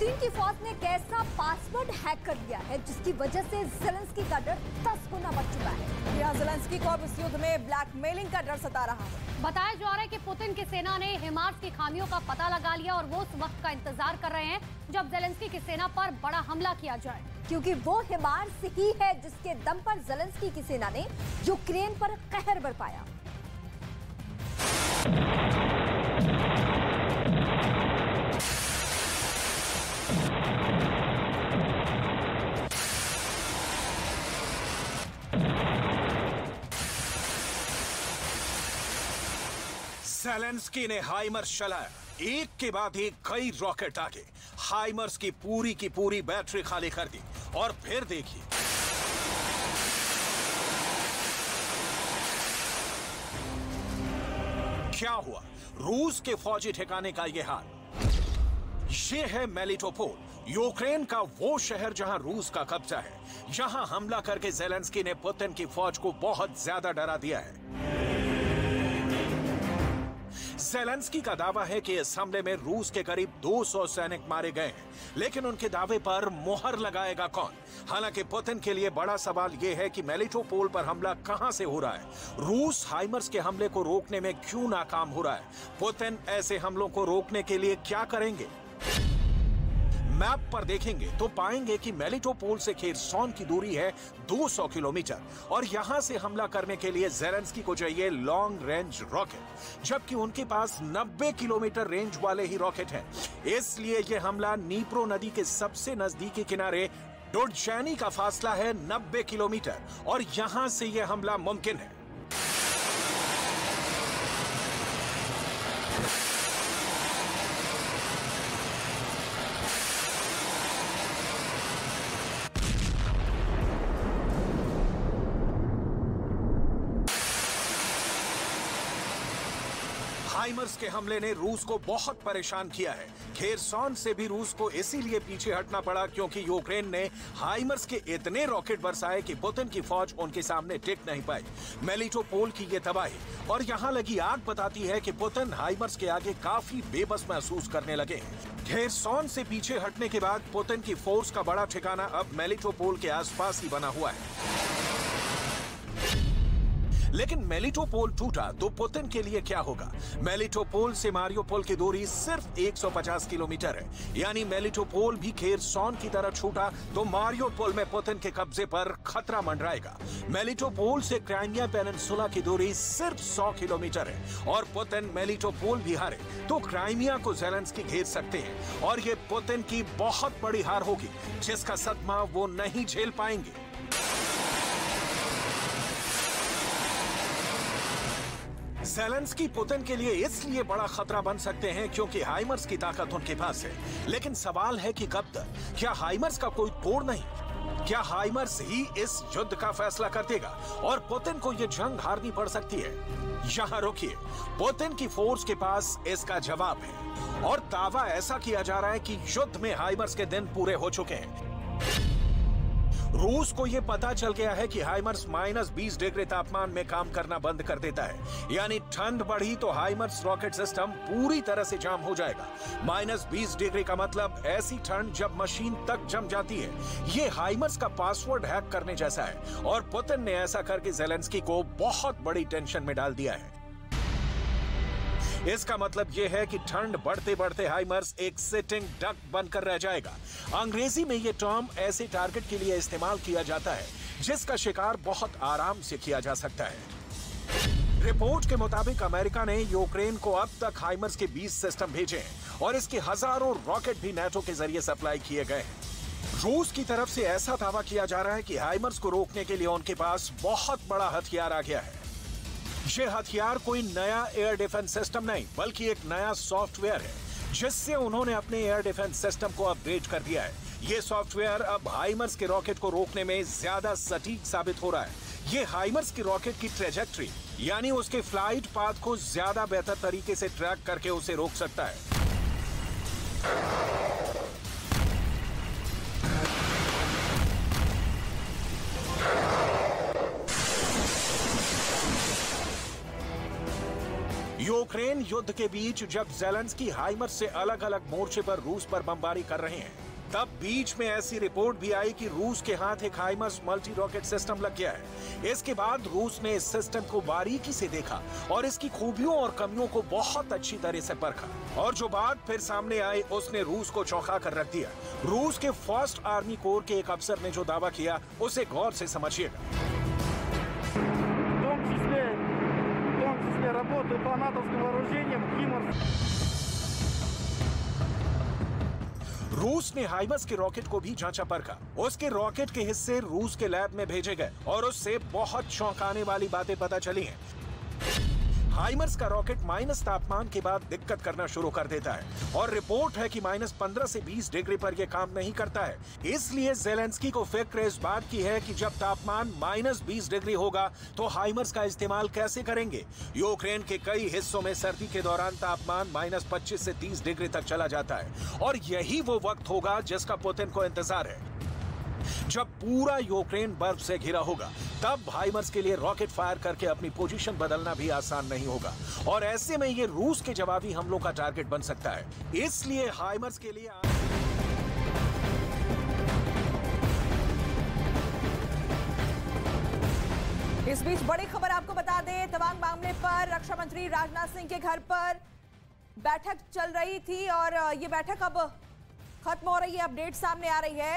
Ukraine की फौज ने कैसा पासवर्ड हैक कर दिया है जिसकी वजह से ज़ेलेंस्की का डर 10 गुना बढ़ चुका है। यहाँ ज़ेलेंस्की को अब इस युद्ध में ब्लैकमेलिंग का डर सता रहा है। बताया जा रहा है कि पुतिन की सेना ने हिमार्स की खामियों का पता लगा लिया और वो उस वक्त का इंतजार कर रहे हैं जब ज़ेलेंस्की की सेना पर बड़ा हमला किया जाए, क्योंकि वो हिमार्स ही है जिसके दम पर ज़ेलेंस्की की सेना ने यूक्रेन पर कहर बरपाया। ज़ेलेंस्की ने हाइमर्स चलाया, एक के बाद एक कई रॉकेट आगे हाइमर्स की पूरी बैटरी खाली कर दी। और फिर देखिए क्या हुआ, रूस के फौजी ठिकाने का यह हाल। यह है मेलिटोपोल, यूक्रेन का वो शहर जहां रूस का कब्जा है। यहां हमला करके ज़ेलेंस्की ने पुतिन की फौज को बहुत ज्यादा डरा दिया है। ज़ेलेंस्की का दावा है कि इस हमले में रूस के करीब 200 सैनिक मारे गए हैं, लेकिन उनके दावे पर मोहर लगाएगा कौन? हालांकि पुतिन के लिए बड़ा सवाल यह है कि मेलिटोपोल पर हमला कहां से हो रहा है। रूस हाइमर्स के हमले को रोकने में क्यों नाकाम हो रहा है? पुतिन ऐसे हमलों को रोकने के लिए क्या करेंगे? मैप पर देखेंगे तो पाएंगे कि मेलिटोपोल से खेरसॉन की दूरी है 200 किलोमीटर और यहां से हमला करने के लिए ज़ेलेंस्की को चाहिए लॉन्ग रेंज रॉकेट, जबकि उनके पास 90 किलोमीटर रेंज वाले ही रॉकेट हैं। इसलिए यह हमला नीप्रो नदी के सबसे नजदीकी किनारे डोडचैनी का फासला है 90 किलोमीटर और यहां से यह हमला मुमकिन है। हाइमर्स के हमले ने रूस को बहुत परेशान किया है। खेरसॉन से भी रूस को इसीलिए पीछे हटना पड़ा क्योंकि यूक्रेन ने हाइमर्स के इतने रॉकेट बरसाए कि पुतिन की फौज उनके सामने टिक नहीं पाई। मेलिटोपोल की ये तबाही और यहां लगी आग बताती है कि पुतिन हाइमर्स के आगे काफी बेबस महसूस करने लगे हैं। खेरसॉन से पीछे हटने के बाद पुतिन की फोर्स का बड़ा ठिकाना अब मेलिटोपोल के आसपास ही बना हुआ है। लेकिन मेलिटोपोल टूटा तो पुतिन के लिए क्या होगा? मेलिटोपोल से मारियोपोल की दूरी सिर्फ 150 किलोमीटर है, यानी मेलिटोपोल भी खेरसॉन की तरह छूटा तो मारियोपोल में पुतिन के कब्जे पर खतरा मंडराएगा। मेलिटोपोल से क्राइमिया पेनिनसुला की दूरी सिर्फ 100 किलोमीटर है और पुतिन मेलिटोपोल भी हारे तो क्राइमिया को ज़ेलेंस्की घेर सकते हैं और ये पुतिन की बहुत बड़ी हार होगी जिसका सदमा वो नहीं झेल पाएंगे। ज़ेलेंस्की पुतिन के लिए इसलिए बड़ा खतरा बन सकते हैं क्योंकि हाइमर्स की ताकत उनके पास है, लेकिन सवाल है कि कब तक? क्या हाइमर्स का कोई तोड़ नहीं? क्या हाइमर्स ही इस युद्ध का फैसला कर देगा और पुतिन को यह जंग हारनी पड़ सकती है? यहाँ रुकिए, पुतिन की फोर्स के पास इसका जवाब है और दावा ऐसा किया जा रहा है कि युद्ध में हाइमर्स के दिन पूरे हो चुके हैं। रूस को यह पता चल गया है कि हाइमर्स -20 डिग्री तापमान में काम करना बंद कर देता है, यानी ठंड बढ़ी तो हाइमर्स रॉकेट सिस्टम पूरी तरह से जाम हो जाएगा। -20 डिग्री का मतलब ऐसी ठंड जब मशीन तक जम जाती है। यह हाइमर्स का पासवर्ड हैक करने जैसा है और पुतिन ने ऐसा करके ज़ेलेंस्की को बहुत बड़ी टेंशन में डाल दिया है। इसका मतलब यह है कि ठंड बढ़ते बढ़ते हाइमर्स एक सिटिंग डक बनकर रह जाएगा। अंग्रेजी में यह टर्म ऐसे टारगेट के लिए इस्तेमाल किया जाता है जिसका शिकार बहुत आराम से किया जा सकता है। रिपोर्ट के मुताबिक अमेरिका ने यूक्रेन को अब तक हाइमर्स के 20 सिस्टम भेजे हैं और इसके हजारों रॉकेट भी नेटो के जरिए सप्लाई किए गए हैं। रूस की तरफ से ऐसा दावा किया जा रहा है कि हाइमर्स को रोकने के लिए उनके पास बहुत बड़ा हथियार आ गया है। यह हथियार कोई नया एयर डिफेंस सिस्टम नहीं बल्कि एक नया सॉफ्टवेयर है जिससे उन्होंने अपने एयर डिफेंस सिस्टम को अपग्रेड कर दिया है। यह सॉफ्टवेयर अब हाइमर्स के रॉकेट को रोकने में ज्यादा सटीक साबित हो रहा है। यह हाइमर्स की रॉकेट की ट्रेजेक्ट्री यानी उसके फ्लाइट पाथ को ज्यादा बेहतर तरीके से ट्रैक करके उसे रोक सकता है। यूक्रेन युद्ध के बीच जब ज़ेलेंस्की हाइमर्स से अलग अलग मोर्चे पर रूस पर बमबारी कर रहे हैं, तब बीच में ऐसी रिपोर्ट भी आई कि रूस के हाथ एक हाइमर्स मल्टी रॉकेट सिस्टम लग गया है। इसके बाद रूस ने इस सिस्टम को बारीकी से देखा और इसकी खूबियों और कमियों को बहुत अच्छी तरह से परखा, और जो बात फिर सामने आई उसने रूस को चौंका कर रख दिया। रूस के फर्स्ट आर्मी कोर के एक अफसर ने जो दावा किया उसे गौर से समझिएगा। Работаю по натовским вооружениям «Химарс». रूस ने हाइमर्स के रॉकेट को भी जांचा परखा। उसके रॉकेट के हिस्से रूस के लैब में भेजे गए और उससे बहुत चौंकाने वाली बातें पता चली हैं। हाइमर्स का रॉकेट माइनस तापमान के बाद दिक्कत करना शुरू कर देता है और रिपोर्ट है कि -15 से 20 डिग्री पर यह काम नहीं करता है। इसलिए ज़ेलेंस्की को फिक्र इस बात की है कि जब तापमान -20 डिग्री होगा तो हाइमर्स का इस्तेमाल कैसे करेंगे। यूक्रेन के कई हिस्सों में सर्दी के दौरान तापमान -25 से 30 डिग्री तक चला जाता है और यही वो वक्त होगा जिसका पुतिन को इंतजार है। जब पूरा यूक्रेन बर्फ से घिरा होगा तब हाइमर्स के लिए रॉकेट फायर करके अपनी पोजीशन बदलना भी आसान नहीं होगा और ऐसे में ये रूस के जवाबी हमलों का टारगेट बन सकता है। इसलिए हाइमर्स के लिए इस बीच बड़ी खबर आपको बता दें, तवांग मामले पर रक्षा मंत्री राजनाथ सिंह के घर पर बैठक चल रही थी और ये बैठक अब खत्म हो रही है। अपडेट सामने आ रही है।